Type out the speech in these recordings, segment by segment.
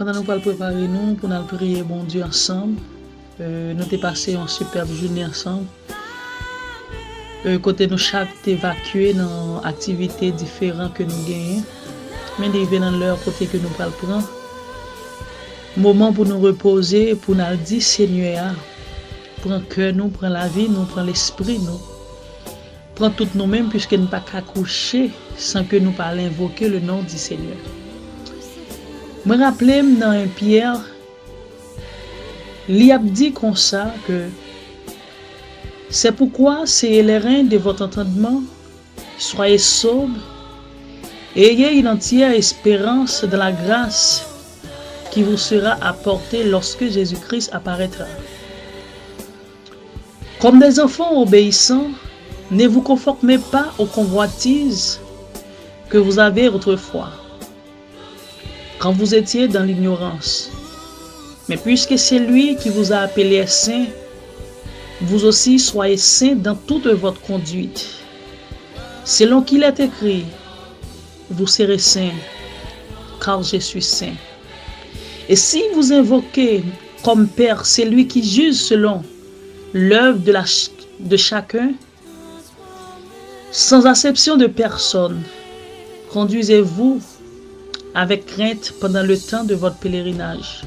pendant nous préparer nous pour nous prier bon Dieu ensemble. Nous avons passé une superbe journée ensemble. Côté nous chaque évacué dans activités différentes que nous gagnons. Mais arrivé dans l'heure côté que nous prenons. Moment pour nous reposer, pour nous dire Seigneur, prends cœur nous, prends la vie, nous prends l'esprit nous. Prends tout nous-mêmes puisque nous ne pouvons pas coucher sans que nous pas invoquer le nom du Seigneur. Me rappelle dans un Pierre, il a dit comme ça que c'est pourquoi c'est les reins de votre entendement, soyez sobres et ayez une entière espérance de la grâce qui vous sera apportée lorsque Jésus-Christ apparaîtra. Comme des enfants obéissants, ne vous conformez pas aux convoitises que vous avez autrefois, quand vous étiez dans l'ignorance. Mais puisque c'est lui qui vous a appelé saint, vous aussi soyez saints dans toute votre conduite. Selon qu'il est écrit, vous serez saints, car je suis saint. Et si vous invoquez comme Père celui qui juge selon l'œuvre de chacun, sans acception de personne, conduisez-vous avec crainte pendant le temps de votre pèlerinage,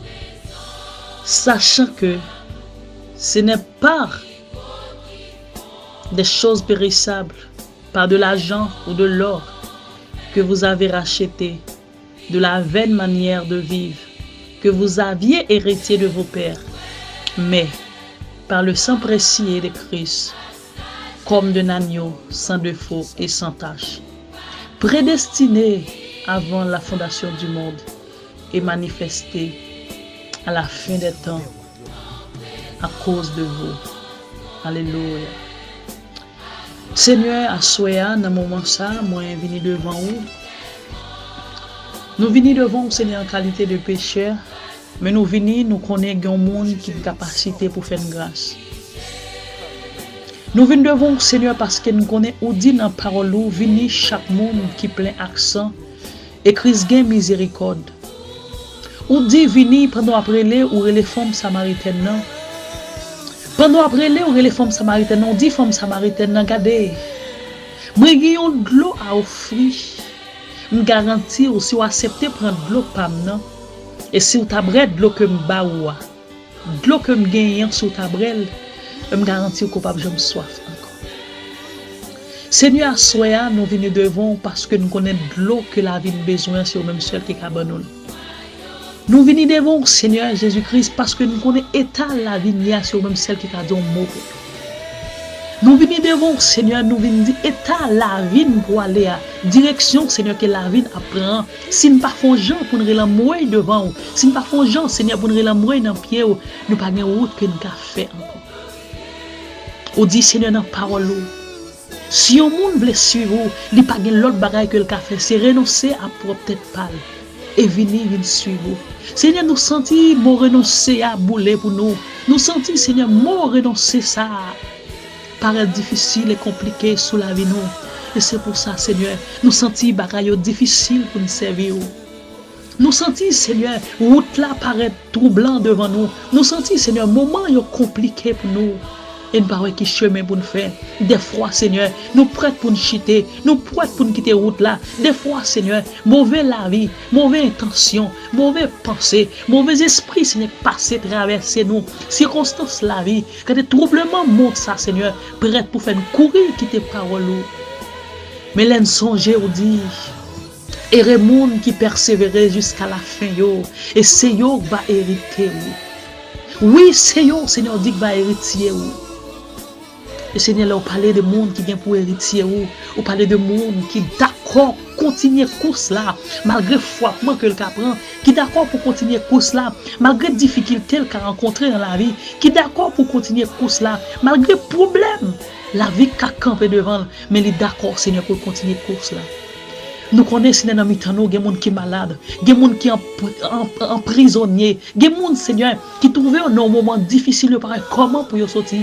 sachant que ce n'est pas des choses périssables, par de l'argent ou de l'or, que vous avez racheté de la vaine manière de vivre que vous aviez hérité de vos pères, mais par le sang précieux de Christ, comme d'un agneau sans défaut et sans tache, prédestiné avant la fondation du monde et manifesté à la fin des temps à cause de vous. Alléluia. Seigneur, à soya dans moment ça, moi venu devant vous. Nous venons devant vous, Seigneur, en qualité de pécheur, mais nous venons, nous connaissons un monde qui a une capacité pour faire une grâce. Nous venons devant vous, Seigneur, parce que nous connaissons ou dit dans la parole, nous venons chaque monde qui plein accent et Christ gain miséricorde. Ou dit venez pendant après les ou les femmes samaritaines. Pendant après les ou les femmes samaritaines, on dit femmes samaritaines, regardez. Moi j'ai de l'eau à offrir. Je garantis ou si vous acceptez prendre de l'eau par moi. Et si vous avez de l'eau que me baoua, de l'eau que me gagne sur ta brelle, je me garantis que je me soif encore. Seigneur, soyez nous venons devant parce que nous connaissons de l'eau que la vie a besoin, c'est au même seul qui abandonne. Nous venons devant Seigneur Jésus-Christ parce que nous connaissons l'état de la vie, c'est au même seul qui a donné un mot. Nous venons devant Seigneur, nous venons dire état la vie pour aller à direction Seigneur que la vie apprend. Si nous pas faisons gens pour nous la mourir devant, si nous pas faisons gens Seigneur pour nous la mourir dans pied, nous pas gagne route que nous avons fait encore. On dit Seigneur dans parole. Si un monde veut suivre, il pas gagne l'autre bagaille que le fait, c'est renoncer à propre tête pâle et venir suivre. Seigneur, nous sentis mon renoncer à bouler pour nous. Nous sentis Seigneur mon renoncer ça. Paraît difficile et compliqué sous la vie nous. Et c'est pour ça, Seigneur, nous sentons bagaille difficile pour nous servir. Nous sentons, Seigneur, route là paraît troublant devant nous. Nous sentons, Seigneur, moment compliqué pour nous. Et nous parlons qui chemin pour nous faire. Des fois, Seigneur, nous prêts pour nous chiter, nous prêts pour nous quitter route là. Des fois, Seigneur, mauvais la vie, mauvaise intention, mauvais pensée, mauvais esprit, Seigneur, passer, traverser nous. Circonstances la vie, quand des troublements montent ça, Seigneur, prêts pour faire courir, quitter parole. Mais l'en songer ou dit, et les monde qui persévérer jusqu'à la fin, yo, et c'est yo qui va hériter. Oui, c'est yo, Seigneur, dit que va hériter. Le Seigneur, là, on parlait de monde qui vient pour héritier, on parlait de monde qui d'accord continuer course là, malgré frappement que le cas prend, qui d'accord pour continuer course là, malgré difficultés qu'il a rencontrées dans la vie, qui d'accord pour continuer course là, malgré problème, la vie qu'a campé devant, mais il est d'accord, Seigneur, pour continuer course là. Nous connaissons dans mi-temps, il y a des gens qui sont malades, il y a des gens qui sont emprisonnés, il y a des gens, Seigneur, qui trouvent un moment difficile de parler comment pour y sortir.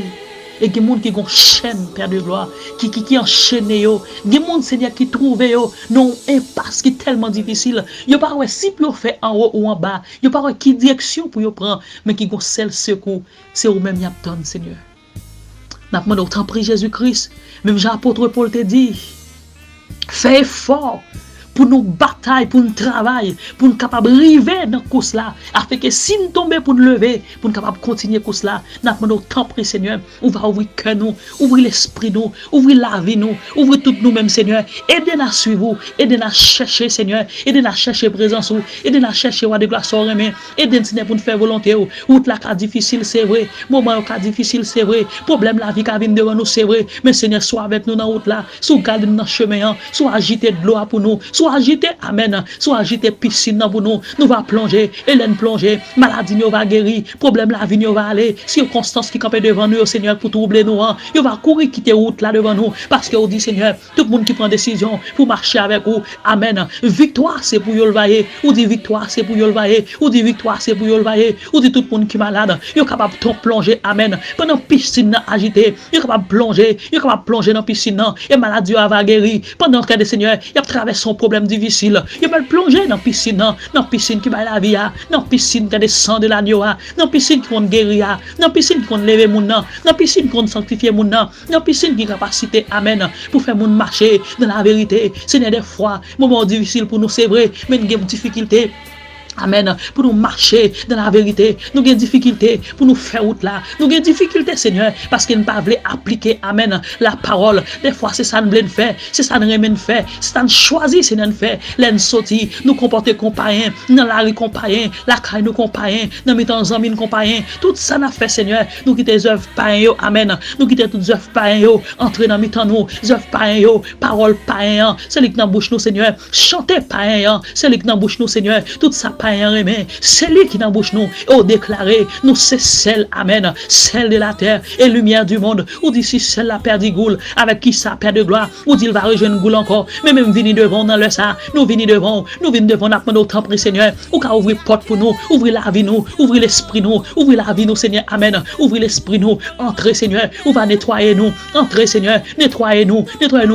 Et il y a des gens qui ont chaîne, Père de gloire, qui enchaînent. Il y a des gens, Seigneur, qui trouvent non impasse qui est tellement difficile. Il n'y a pas si pour faire en haut ou en bas. Il n'y a pas qui direction pour y prendre, mais qui ont seul secours. C'est vous-même qui attendez, Seigneur. Nous avons autant pris Jésus-Christ. Même Jean-Apôtre Paul te dit, fais effort pour nous batailler, pour nous travailler, pour nous capables de arriver dans la course là, afin que si nous tombons pour nous lever, pour nous capables de continuer la course là, nous avons autant pris, Seigneur, on va ouvrir le cœur nous, ouvrir l'esprit nous, ouvrir la vie nous, ouvrir tout nous-mêmes, Seigneur, aidez-nous à suivre, aidez-nous à chercher, Seigneur, aidez-nous à chercher présence, aidez-nous à chercher de gloire sur remède, aidez-nous, Seigneur, pour nous faire volonté, route la cas difficile, c'est vrai, moment cas difficile, c'est vrai, problème la vie qui vient devant nous, c'est vrai, mais Seigneur, sois avec nous dans la route là, soit garde nous dans le chemin, soit agité de l'eau pour nous, soit agité, amen, soit agité piscine pour nous, nous va plonger, Hélène plonger, maladie nous va guérir, problème la vie nous va aller, circonstances qui campent devant nous, Seigneur, pour troubler nous, il va courir quitter route là devant nous, parce que on dit, Seigneur, tout le monde qui prend décision pour marcher avec vous, amen, victoire c'est pour vous le vailler, ou dit victoire c'est pour vous le vailler, ou dit victoire c'est pour vous le vailler, ou dit tout le monde qui est malade, il est capable de plonger, amen, pendant piscine agité, il est capable de plonger, dans piscine, et maladie va guérir, pendant que le Seigneur, il a traversé son problème difficile, il va plonger dans piscine qui va la vie, dans piscine qui descend de l'agneau, dans piscine qui va guérir, dans piscine qui va lever mon nom, dans piscine qui va sanctifier mon nom, dans piscine qui a capacité, amen, pour faire mon marcher dans la vérité. Seigneur, des fois, moment difficile pour nous, c'est vrai, mais nous avons des difficultés. Amen. Pour nous marcher dans la vérité. Nous avons des difficultés pour nous faire route là. Nous avons des difficultés, Seigneur, parce que nous ne pouvons pas appliquer, amen, la parole. Des fois, c'est ça que nous voulons faire. C'est ça que nous voulons faire. C'est ça que nous choisissons, Seigneur, de faire. Nous sortir, nous comporter compagnon, dans la rue compagnon, la caille nous compagnon, dans mes temps amis nous compagnon. Tout ça nous fait, Seigneur. Nous quittons les œuvres païennes, amen. Nous quittons toutes les œuvres païennes, entrer dans mes temps nous, les œuvres païennes, paroles païennes, c'est lui qui dans bouche nous, Seigneur. Chanter païennes, c'est lui qui dans bouche nous, Seigneur. Tout ça c'est lui qui dans bouche nous et déclaré nous c'est celle, amen, celle de la terre et lumière du monde, ou d'ici celle la père d'Igoul avec qui ça perd de gloire, ou dit il va rejoindre Goul encore, mais même venir devant dans le ça, nous venir devant n'apprendre au temps, Seigneur, ou qu'à ouvrir porte pour nous, ouvrir la vie nous, ouvrir l'esprit nous, ouvrir la vie nous, Seigneur, amen, ouvrir l'esprit nous, entrer, Seigneur, ou va nettoyer nous, entrer, Seigneur, nettoyer nous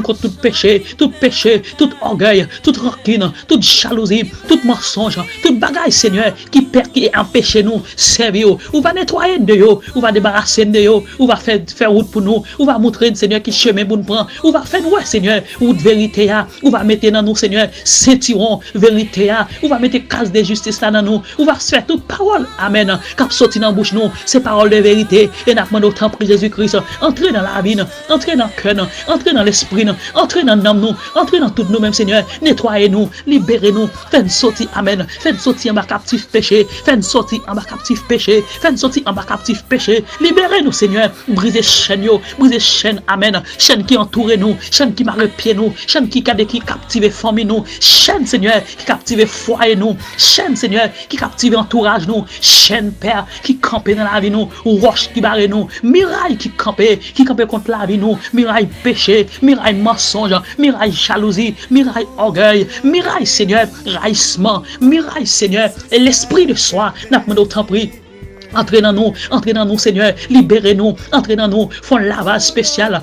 contre tout péché, tout orgueil, toute rancune, toute jalousie, tout mensonge, toute bagaille, Seigneur, qui empêche nous servir, ou va nettoyer de yo, ou va débarrasser de yo, ou va faire route pour nous, ou va montrer, Seigneur, qui chemin pour nous prendre, ou va faire ouais, Seigneur, ou de vérité, ou va mettre dans nous, Seigneur, ceinturon, vérité, ou va mettre case de justice là dans nous, ou va faire toute parole, amen, cap sorti dans bouche nous, ces paroles de vérité, et n'a pas autant pris Jésus-Christ, entrer dans la vie, entrer dans le cœur, entrer dans l'esprit, entrer dans l'âme nous, entrer dans tout nous-mêmes, Seigneur, nettoyer nous, libérer nous, faites sortir, amen, faites sortir en bas captif péché, faites sortir en bas captif péché, faites sortir en bas captif péché, libérez-nous, Seigneur, brisez chaîne, amen, chaîne qui entoure nous, chaîne qui marre pied nous, chaîne qui captive famille nous, chaîne, Seigneur, qui captive foyer nous, chaîne, Seigneur, qui captive entourage nous, chaîne, Père, qui campe dans la vie nous, roche qui barre nous, miraille qui campe contre la vie nous, miraille péché, miraille mensonge, miraille jalousie, miraille orgueil, miraille, Seigneur, raissement, miraille, Seigneur, et l'esprit de soi, n'a pas d'autant pris. Entrez dans nous, Seigneur, libérez-nous, entrez dans nous, font lavage spécial,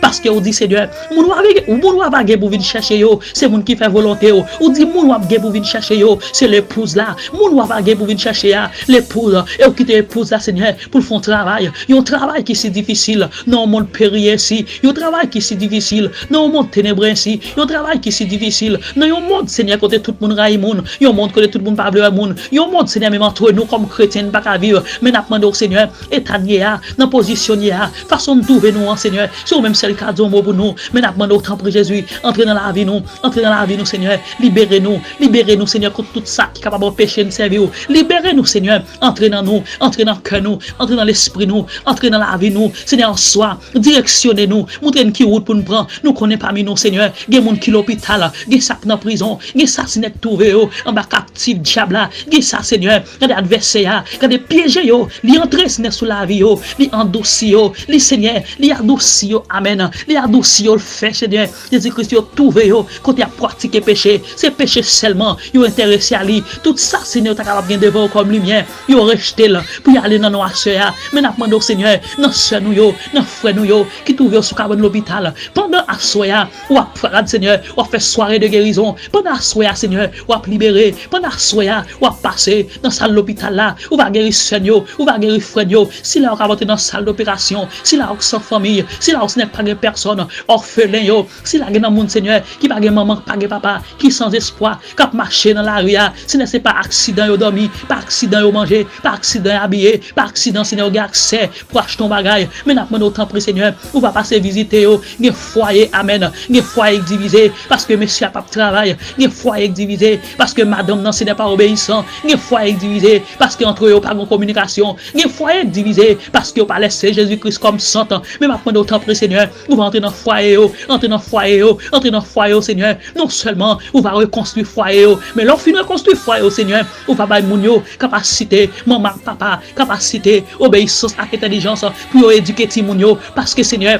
parce que vous dit, Seigneur, moun wap pour venir chercher yo, c'est moun qui fait volonté yo, ou dit moun wap pour venir chercher yo, c'est l'épouse là, moun wap pour venir chercher l'épouse, et ou quitte l'épouse là, Seigneur, pour faire un travail, un travail qui est si difficile, non monde périllé ici, un travail qui est si difficile, non monde ténébreux ici, un travail qui est si difficile, non un monde, Seigneur, côté tout le monde raille moun, un monde côté tout le monde parle moun, un monde, Seigneur, même entre nous comme chrétien pas qu'à vivre, mais n'a demandé au Seigneur, étanier, dans positionner, façon de trouver nous, Seigneur, sur même celle qui a dit mot pour nous, mais n'a demandé au temps pour Jésus, entrez dans la vie nous, Seigneur, libérez-nous, Seigneur, contre tout ça qui est capable de pécher, nous servir, libérez-nous, Seigneur, entrez dans nous, entrez dans le cœur nous, entrez dans l'esprit nous, entrez dans la vie nous, Seigneur, en soi, directionnez-nous, montrez-nous qui route pour nous prendre, nous connaissons parmi nous, Seigneur, il y a des gens qui l'hôpital, il y a ça dans la prison, il y a ça qui est trouvé, en bas captif, diable, il y a ça, Seigneur, il y a des adversaires, Quand piéger yo, li entrer Seigneur sous la vie yo, li endouci yo, li Seigneur, li adouci yo, amen. Li adouci yo le fait Seigneur. Jésus-Christ yo trouvé yo, quand il a pratiqué péché, c'est péché seulement, yo intéressé à lui. Tout ça Seigneur t'a capable bien devant comme lumière, yo rejeté là pour y aller dans nos soeur. Mais n'a demandé au Seigneur, dans sœur nous yo, dans frère nous yo qui trouvé sous cabane l'hôpital. Pendant à soya, ou à Seigneur, ou à faire soirée de guérison. Pendant à soya Seigneur, ou à libérer. Pendant à soya, ou à passer dans salle l'hôpital là, ou va guérir sœur yo, ou va guérir frère yo. Si là on va rentrer dans salle d'opération, si là on sans famille, si là on n'est pas de personne, orphelin yo, si là gen monde Seigneur qui pas de maman, pas de papa, qui sans espoir, qui marcher dans la rue, si ce n'est pas accident yo dormi, pas accident yo manger, pas accident habillé, pas accident Seigneur gars accès pour acheter ton bagage. Mais n'a pas autant pris Seigneur, on va passer visiter yo, gen foyer amen, gen foyer divisé parce que monsieur a pas de travail, gen foyer divisé parce que madame non ce n'est pas obéissant, gen foyer divisé parce que entre eux pas de communication, gen foyer divisé parce que pas laisser Jésus-Christ comme saint. Mais maintenant autant pris Seigneur, on va entrer dans foyer yo, entrer dans foyer yo, entrer dans foyer yo Seigneur. Non seulement on va reconstruire foyer yo, mais l'on finit reconstruire foyer yo Seigneur, on va bailler moun yo capacité, maman, papa, capacité, obéissance ak intelligence pour éduquer ti moun yo parce que Seigneur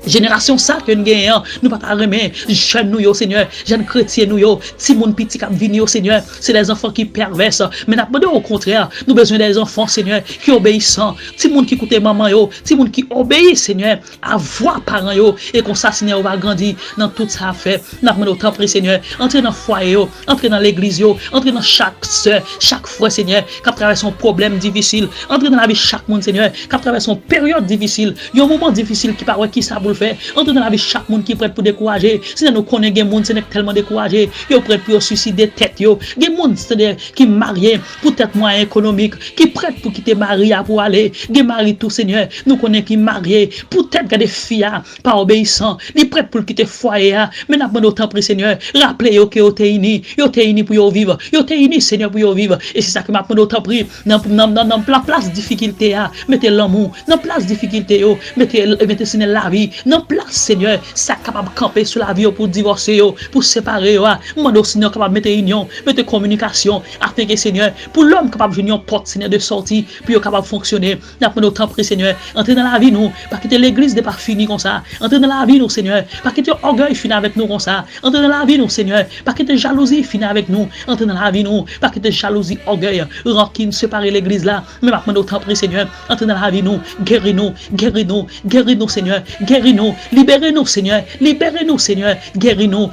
génération ça que nous gagnons, nous pas remettre jeunes nous yo Seigneur, jeunes chrétiens nous yo, ti moun petit cap venir au Seigneur, c'est des enfants qui perverses, mais n'a pas au contraire, nous besoin des enfants Seigneur qui obéissants, ti moun qui écoute maman yo, ti moun qui obéit Seigneur à voix parents yo et comme ça Seigneur va grandir dans toute sa fait. N'a pas autant prier Seigneur, entrer dans foyer yo, entrer dans l'église yo, entrer dans chaque sœur, chaque frère Seigneur qui traverse un problème difficile, entrer dans la vie chaque monde Seigneur qui traverse une période difficile, un moment difficile qui paraît qui ça le faire. Entre dans la vie chaque monde qui est prêt pour décourager. Si nous connaissons des gens qui sont tellement découragés, ils sont prêts pour suicider tête yo. Des gens qui mariés pour être moyen économique, qui prêt pour quitter Marie pour aller. Des maris tout Seigneur, nous connaissons qui mariés pour être des filles pas obéissants, ils prêt pour quitter foyer. Mais n'a pas autant pris Seigneur, rappelez yo que yo t'es unis pour yo vivre. Yo t'es unis Seigneur pour yo vivre. Et c'est ça que m'a pas autant pris dans la place difficulté mettez l'amour, dans place difficulté yo, mettez Seigneur la vie. Non place Seigneur, ça capable camper sur la vie pour divorcer pour séparer moi Seigneur capable mettre union, mettre communication afin que Seigneur pour l'homme capable venir porte Seigneur de sortie puis capable fonctionner. N'a pas autant pris Seigneur, entrer dans la vie nous, pas quitter l'église n'est pas fini comme ça. Entrer dans la vie nous Seigneur, pas quitter orgueil fini avec nous comme ça. Entrer dans la vie nous Seigneur, pas quitter jalousie fini avec nous. Entrer dans la vie nous, pas quitter jalousie, orgueil, rancune séparer l'église là. Mais pas autant pris Seigneur, entrer dans la vie nous, guéris-nous Seigneur, guéris-nous. Libérez-nous, Seigneur. Libérez-nous, Seigneur. Guéris-nous,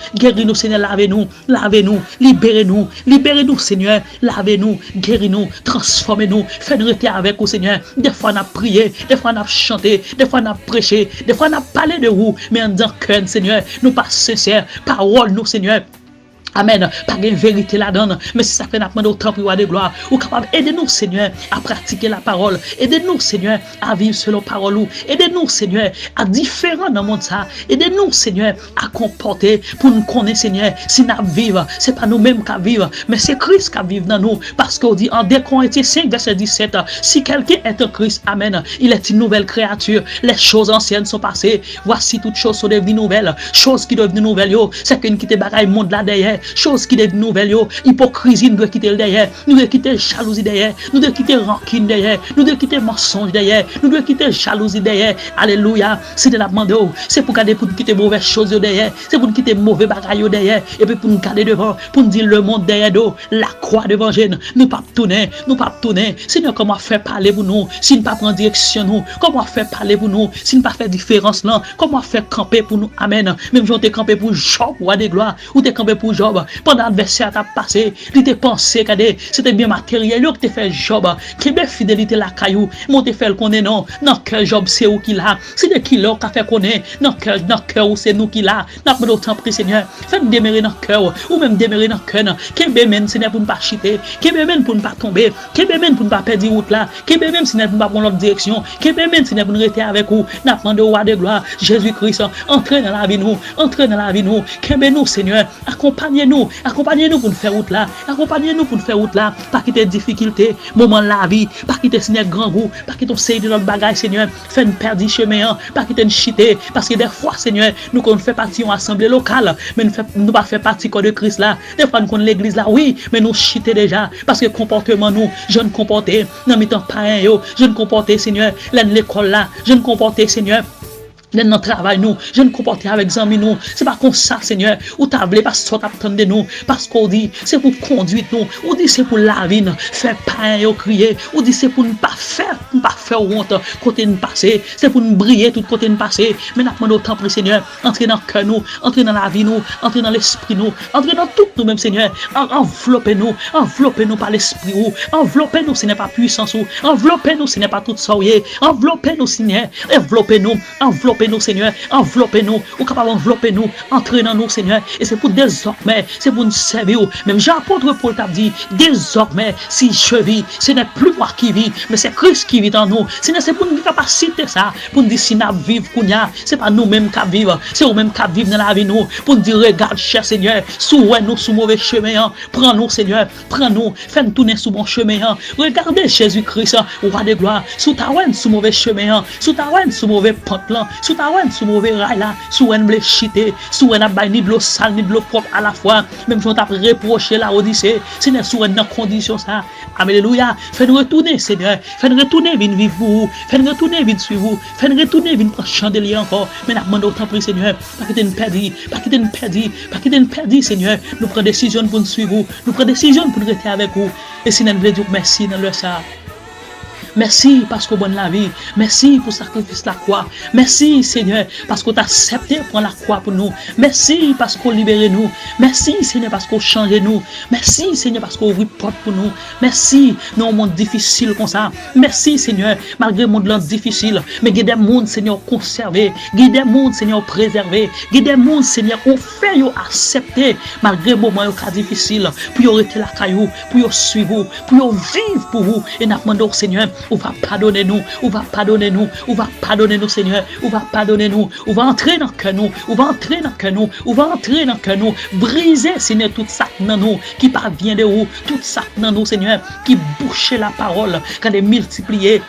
Seigneur. Lavez-nous. Libérez-nous, Seigneur. Lavez-nous, guéris-nous, transformez-nous. Faites-nous rester avec vous, Seigneur. Des fois, on a prié, des fois, on a chanté, des fois, on a prêché, des fois, on a parlé de vous, mais en disant cœur, Seigneur, nous pas sincères. Parole, nous, Seigneur. Amen. Pas de vérité là-dedans, mais c'est ça que nous demandons au temps pour de gloire. Ou capable aider-nous, Seigneur, à pratiquer la parole. Aidez-nous, Seigneur, à vivre selon parole. Aidez-nous, Seigneur, à différent dans le monde ça. Aidez-nous, Seigneur, à comporter pour nous connaître, Seigneur. Si nous vivons, c'est pas nous-mêmes qui vivons, mais c'est Christ qui vit dans nous. Parce qu'on dit en 2 Corinthiens 5, verset 17, si quelqu'un est en Christ, Amen, il est une nouvelle créature. Les choses anciennes sont passées. Voici toutes choses sont devenues nouvelles. Choses qui devenues nouvelles, c'est qu'une qui te bagaille monde là derrière. Chose qui est nouvelle, hypocrisie, nous devons quitter le derrière, nous devons quitter jalousie derrière, nous devons quitter rancune derrière, nous devons quitter mensonge derrière, nous devons quitter jalousie derrière. Alléluia. C'est de la demande, c'est pour garder pour nous quitter mauvaises choses derrière, c'est pour nous quitter mauvais bagailles derrière, et puis pour nous garder devant, pour nous dire le monde derrière nous, la croix devant nous pas tourner, Seigneur, comment faire parler pour nous, si nous pas prendre direction nous, comment faire parler pour nous, si nous pas faire différence là, comment faire camper pour nous, amen. Même si on t'es campé pour Job, roi des gloires, ou t'es campé pour Job, pendant l'adversaire t'a passé, il t'a pensé que c'était bien matériel, que t'es fait Job, qui bien fidélité la caillou, mon te fait le connaît non, que Job c'est où qu'il a, c'est de qui l'or qu'a fait connaître, dans cœur où c'est nous qui l'a, n'a pas d'autant pris Seigneur, faites démarrer dans cœur, ou même démarrer dans cœur, qui bien Seigneur pour ne pas chiter, qui bien pour ne pas tomber, qui bien pour ne pas perdre route là, qui bien Seigneur pour ne pas prendre l'autre direction, qui bien Seigneur pour nous rester avec vous, n'a pas de roi de gloire, Jésus-Christ, entrez dans la vie nous, qui bien nous Seigneur, accompagnez accompagnez-nous pour nous faire route là, accompagnez-nous pour nous faire route là, pas quitter difficulté, moment de la vie, pas quitter Seigneur grand goût, pas quitter série de notre bagage Seigneur, fait une perdre chemin, pas quitter une chité, parce que des fois Seigneur, nous qu'on fait partie d'une assemblée locale, mais nous pas fait partie corps de Christ là, des fois nous connaissons l'église là, oui, mais nous chité déjà, parce que comportement nous, jeunes comportés, dans mes temps païens yo, jeunes comportés Seigneur, l'école là, jeunes comportés Seigneur, dans travail nous, je ne comporter avec amis nous, c'est pas comme ça Seigneur, ou t'as voulu parce que t'attends de nous, parce qu'on dit c'est pour conduire nous, ou dit c'est pour la vie, faire pain et crier, ou dit c'est pour ne pas faire honte côté nous passer, c'est pour nous briller tout côté nous passer, mais nous demandons autant pour Seigneur, entrer dans le cœur nous, entrer dans la vie nous, entrer dans l'esprit nous, entrer dans tout nous même Seigneur, enveloppez-nous par l'esprit ou, enveloppez-nous ce n'est pas puissance ou, enveloppez-nous ce n'est pas tout ça, enveloppez-nous Seigneur, enveloppez-nous Seigneur, enveloppez-nous, ou capable enveloppez-nous, entrez dans nous Seigneur, et c'est pour désormais, c'est pour nous servir, même Jean-Apôtre Paul t'a dit, désormais, si je vis, ce n'est plus moi qui vis, mais c'est Christ qui vit en nous, c'est pour nous capaciter ça, pour nous dire si nous vivons, c'est pas nous-mêmes qui vivons, c'est nous-mêmes qui vivons dans la vie nous, pour nous dire regarde cher Seigneur, nous sous mauvais chemin, prends-nous Seigneur, prends-nous, fais-nous tourner sous bon chemin, regardez Jésus-Christ, roi de gloire, sous ta sous mauvais chemin, sous ta sous mauvais pente-plan, sous ta sous mauvais rail là, sous un blé chité, sous un abaye ni de l'eau sale ni de l'eau propre à la fois, même si on t'a reproché la Odyssée, c'est sous une condition ça. Alléluia, fais-nous retourner Seigneur, fais-nous retourner vite vivre vous, fais-nous retourner vite suivre vous, fais-nous retourner vite prendre chandelier encore, mais nous demandons autant pour Seigneur, pas quitter nous perdre, pas quitter nous perdre, pas quitter nous perdre Seigneur, nous prenons décision pour nous suivre vous, nous prenons décision pour nous rester avec vous, et si nous voulons dire merci dans le ça. Merci parce que bonne la vie. Merci pour le sacrifice de la croix. Merci Seigneur parce que tu as accepté prendre la croix pour nous. Merci parce qu'on libère nous. Merci Seigneur parce qu'on change nous. Merci Seigneur parce qu'on ouvre porte pour nous. Merci dans un monde difficile comme ça. Merci Seigneur malgré le monde difficile. Mais il y a des mondes Seigneur conservés. Il y a des mondes Seigneur préservés. Il y a des mondes Seigneur qu'on fait accepter malgré le moment difficile. Pour arrêter la caillou, pour suivre, pour vivre pour vous. Et nous demandons Seigneur. On va pardonner nous, on va pardonner nous, on va pardonner nous Seigneur, on va pardonner nous, on va entrer dans le cœur nous, on va entrer dans le cœur nous, on va entrer dans le cœur nous, briser Seigneur tout ça dans nous qui parvient de où, tout ça dans nous Seigneur, qui bouche la parole, quand est multiplié.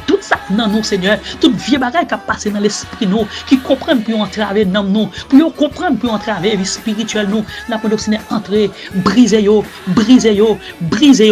Tout ça dans nous, Seigneur, toute vieux bagaille qui a passé dans l'esprit nous, qui comprennent pour entraver dans nous, pour comprendre pour entraver la vie spirituelle nous, la production est entrée, brisez yo,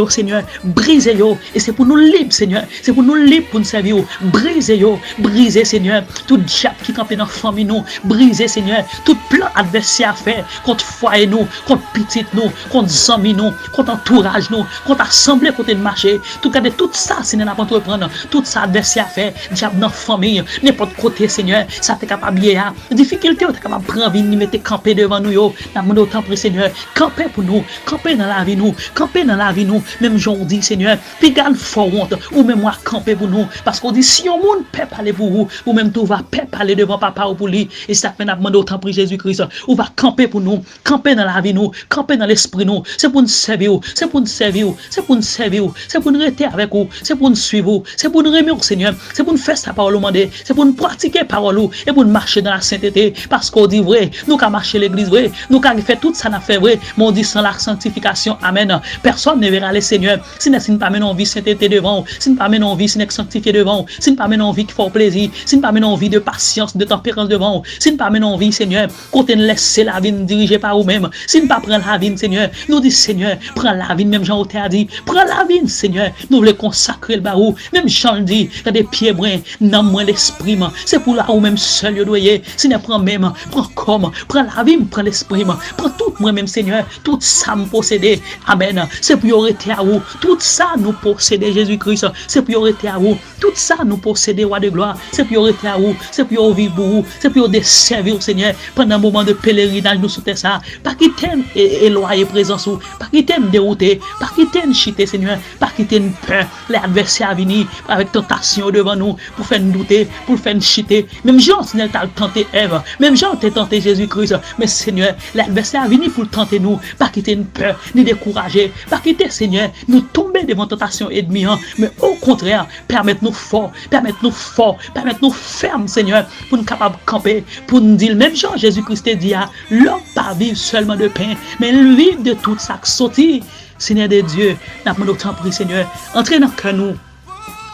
Seigneur, brisez yo, et c'est pour nous libres, Seigneur, c'est pour nous libres pour nous servir, brisez, Seigneur, tout diable qui campe dans la famille nous, brisez, Seigneur, tout plan adversaire à faire contre foyer nous, contre petite nous, contre amis nous, contre entourage nous, contre assemblée côté de marché, tout cas de tout ça, Seigneur, n'a pas entreprendre, tout ça adversaire à faire, diable dans la famille, n'importe côté, Seigneur, ça t'es capable de bien, difficulté, t'es capable de prendre vie, mettre camper devant nous, yo, n'a demandé autant pour Seigneur, camper pour nous, camper dans la vie nous, camper dans la vie nous, même j'en dis, Seigneur, puis garde fort honte, ou même moi camper pour nous, parce qu'on dit, si on monde peut parler pour vous, ou même tout va peut parler devant papa ou pour lui, et ça fait n'a demandé autant pour Jésus-Christ, ou va camper pour nous, camper dans la vie nous, camper dans l'esprit nous, c'est pour nous servir, c'est pour nous servir, c'est pour nous servir, c'est pour nous rester avec vous, c'est pour nous suivre, c'est pour nous remettre Seigneur, c'est pour nous faire sa parole au monde, c'est pour nous pratiquer parole et pour nous marcher dans la sainteté, parce qu'on dit vrai, nous qu'à marcher l'église vrai, nous qu'à faire tout ça n'a fait vrai, mais on dit sans la sanctification, amen. Personne ne verra le Seigneur, si nous pas menons vie sainteté devant, si nous pas menons vie si nous sanctifié devant, si nous pas menons vie qui fait plaisir, si nous pas menons vie de patience, de tempérance devant, si nous pas menons vie, Seigneur, côté nous laisser la vie dirigée par vous-même, si nous pas prendre la vie, Seigneur, nous dit Seigneur, prends la vie, même Jean a dit, prends la vie, Seigneur, nous voulons consacrer le barou, même Jean dit, t'as des pieds bruns, non moins l'esprit, c'est pour là où même seul, doyer, si ne prend même, prends comme, prends la vie, prends l'esprit, prends tout moi-même, Seigneur, tout ça me posséder, amen, c'est pour arrêter à vous, tout ça nous posséder, Jésus-Christ, c'est pour arrêter à vous, tout ça nous posséder, roi de gloire, c'est pour arrêter à vous, c'est pour vivre pour vous, c'est pour desservir, Seigneur, pendant un moment de pèlerinage, nous souhaitons ça, pas quitter éloigner présence, pas quitter dérouter, pas quitter chiter, Seigneur, pas quitter peur, les adversaires à venir, avec ton tentation devant nous pour faire nous douter, pour faire nous chiter. Même Jean, Seigneur, t'a tenté Ève. Même Jean t'a tenté Jésus-Christ. Mais Seigneur, l'adversaire a venu pour tenter nous, pas quitter une peur, ni décourager, pas quitter, Seigneur, nous tomber devant tentation ennemie, mais au contraire, permettre-nous forts, permettre-nous fermes, Seigneur, pour nous capables de camper, pour nous dire, même Jean, Jésus-Christ dit, l'homme pas vivre seulement de pain, mais vivre de tout ça qui sortit. Seigneur de Dieu, nous avons autant pris, Seigneur, entrez dans le cœur nous.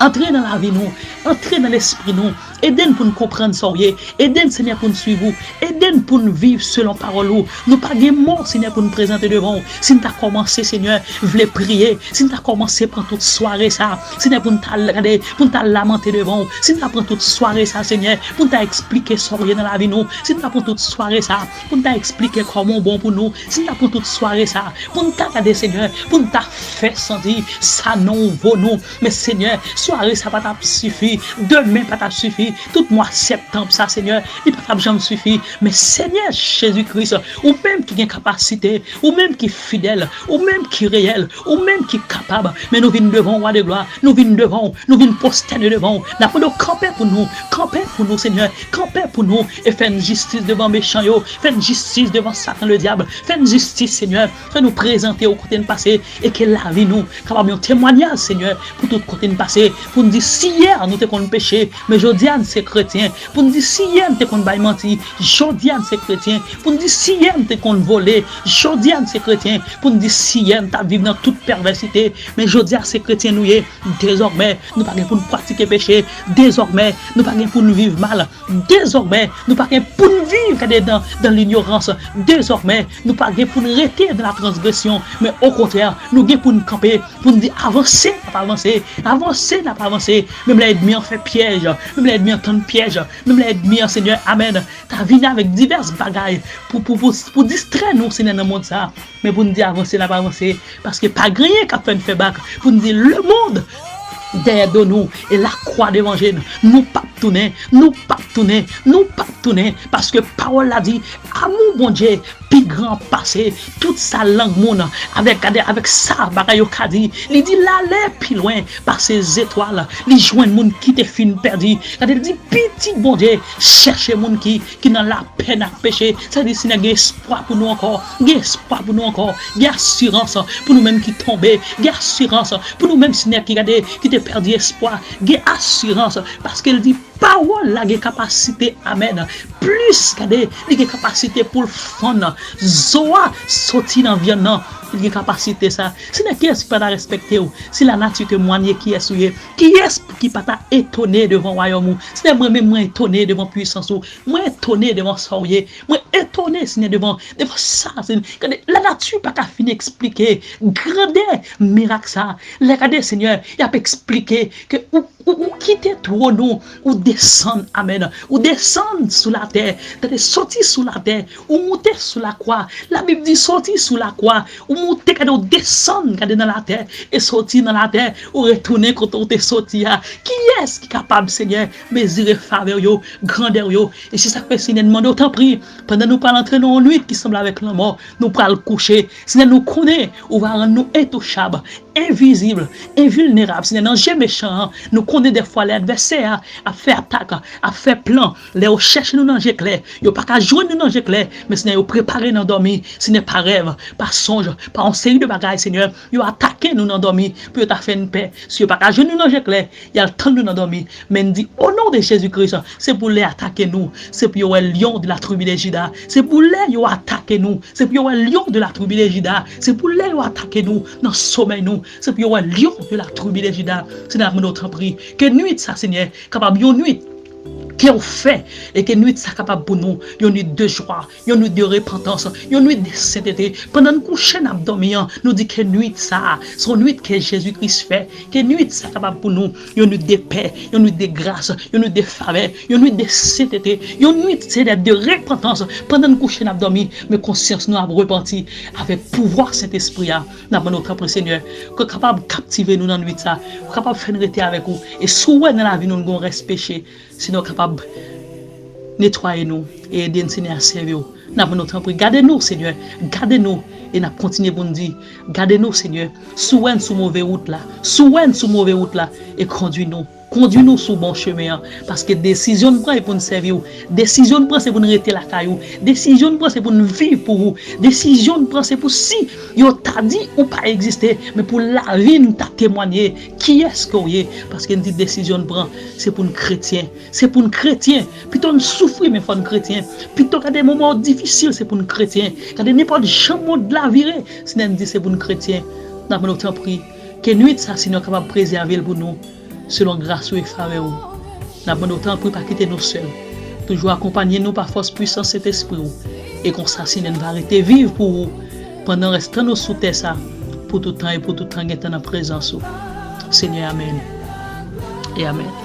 Entrez dans la vie nous, entrez dans l'esprit nous, aidez-nous pour nous comprendre ça, aidez-nous Seigneur pour nous suivre, aidez-nous pour nous vivre selon parole nous pas de mots Seigneur pour nous présenter devant. Si nous avons commencé Seigneur, voulez prier, si nous avons commencé pendant toute soirée ça, Seigneur pour nous regarder, pour nous lamenter devant, si nous avons toute soirée ça Seigneur, pour nous expliquer ça dans la vie nous, si nous avons toute soirée ça, pour nous expliquer comment bon pour nous, si nous avons toute soirée ça, pour nous regarder Seigneur, pour nous faire sentir ça non vaut nous, mais Seigneur, soirée ça pas t'a suffi, demain pas t'a suffi, tout mois septembre ça Seigneur, il pas jamais suffi, mais Seigneur Jésus-Christ, ou même qui a capacité, ou même qui est fidèle, ou même qui est réel, ou même qui est capable, mais nous venons devant roi de gloire, nous venons devant, nous venons posterner devant, nous avons camper pour nous Seigneur, camper pour nous et faire une justice devant méchants yo, faire une justice devant Satan le diable, faire une justice Seigneur, faire nous présenter au côté de passé et que la vie nous capable un témoignage Seigneur pour tout côté de passé. Pour nous dire si hier nous t'es péché, mais aujourd'hui c'est chrétien. Pour nous dire si hier nous t'es menti, aujourd'hui c'est chrétien. Pour nous dire si hier nous t'es volé, aujourd'hui c'est chrétien. Pour nous dire si hier nous t'as vécu dans toute perversité, mais aujourd'hui c'est chrétien nous y. Désormais nous pas pour nous pratiquer péché. Désormais nous pas pour nous vivre mal. Désormais nous pas pour nous vivre dans l'ignorance. Désormais nous pas pour nous rester dans la transgression, mais au contraire nous pour nous camper, pour nous dire avancer, pas avancer, n'a pas avancé, même l'ennemi en fait piège, même l'ennemi en tente piège, même l'ennemi en Seigneur, Amen. T'as venu avec diverses bagailles pour distraire nous, Seigneur, dans le monde ça. Mais pour nous dire avancer, n'a pas avancé, parce que pas rien qu'a fait faire bac, pour nous dire le monde derrière de nous et la croix d'évangile, nous pas tourner, parce que parole l'a dit, amour bon Dieu, plus grand passé, toute sa langue monde, avec ça, bagaille qu'a dit, il dit l'aller plus loin par ces étoiles, les joindre monde qui te fin perdu, quand il dit petit bon Dieu, chercher monde qui dans la peine à pécher, ça dit s'il y a espoir pour nous encore, il y a assurance pour nous même qui tomber, il y a assurance pour nous même qui te perdu espoir, il y a assurance parce qu'elle dit parole la capacité amen plus qu'ade les capacité pour le fond zoa sorti dans viande il y a capacité ça si n'est qui est pas respecter ou si la nature que moigné qui est souillé qui pas étonné devant royaume c'est moi même étonné devant puissance ou moi étonné devant sourier moi étonné si devant ça la nature pas qu'à finir expliquer grandeur miracle ça regardez Seigneur il a expliqué que ou quitter tout nous ou descendre amen ou descendre sous la terre sortir sous la terre ou monter sous la croix la Bible dit sortir sous la croix ou monter ou descendre dans la terre et sortir dans la terre ou retourner quand on est sorti qui est-ce qui est capable Seigneur mesurer faveur yo grandeur yo et si ça fait Seigneur demande autant prie pendant nous pas entrer dans une nuit qui semble avec la mort nous pas le coucher Seigneur nous connaît ou va rendre nous intouchables invisibles invulnérables Seigneur dans Dieu méchant nous connaît des fois l'adversaire à faire attaque à faire plan les recherches nous dans Dieu clair yo pas qu'à joindre nous dans Dieu clair mais Seigneur yo préparer dans dormir ce n'est pas rêve pas songe pas une série de bagages Seigneur yo attaquer nous dans dormir pour ta faire une paix si yo pas qu'à joindre nous dans Dieu clair il y a le temps nous dans dormir mais dit au nom de Jésus-Christ c'est pour les attaquer nous c'est pour yo lion de la tribu de Juda c'est pour les yo attaquer nous c'est pour yo lion de la tribu de Juda c'est pour les yo attaquer nous dans sommeil nous c'est pour yo lion de la tribu de Juda c'est dans notre prix que nuit ça Seigneur capable une nuit qui ont fait et que nuit ça capable pour nous une nuit de joie une nuit de repentance une nuit de sainteté pendant nous coucher n'a dormir nous dit que nuit ça son nuit que Jésus-Christ fait que nuit ça capable pour nous une nuit de paix une nuit de grâce une nuit de faveur une nuit de sainteté une nuit de repentance pendant nous coucher n'a dormir mais conscience nous a repenti avec pouvoir Saint-Esprit n'a notre Seigneur que capable captiver nous dans nuit ça capable faire rester avec nous et souhait dans la vie nous gon reste péché sinon capable nettoyer nous et aider nous Seigneur à servir n'a pas notre temps gardez-nous Seigneur gardez-nous et n'a continuer pour nous dire gardez-nous Seigneur souvent sous mauvaise route là et conduis-nous conduis-nous sur bon chemin. Parce que décision nous prend pour nous servir. Décision nous prend c'est pour nous rester la caillou. Décision nous prend c'est pour nous vivre pour vous. Décision nous prend c'est pour si yo t'a dit ou pas exister, mais pour la vie nous t'a témoigné qui est-ce qu'on est. Parce que nous dit décision nous prend c'est pour nous chrétiens. C'est pour nous chrétiens. Plutôt nous souffrir mais faut nous chrétiens. Plutôt qu'à des moments difficiles c'est pour nous chrétiens. Quand n'importe jamais de la virer, si nous dit c'est pour nous chrétiens. Nous avons autant pris que nuit ça si nous sommes capables de préserver pour nous selon grâce et faveur. Nous avons autant pris pas quitter nous seuls. Toujours accompagner nous par force puissance cet esprit et qu'on s'assine nous va arrêter vivre pour vous pendant restant nous sous terre ça pour tout temps et pour tout temps dans la présence. Seigneur, amen et amen.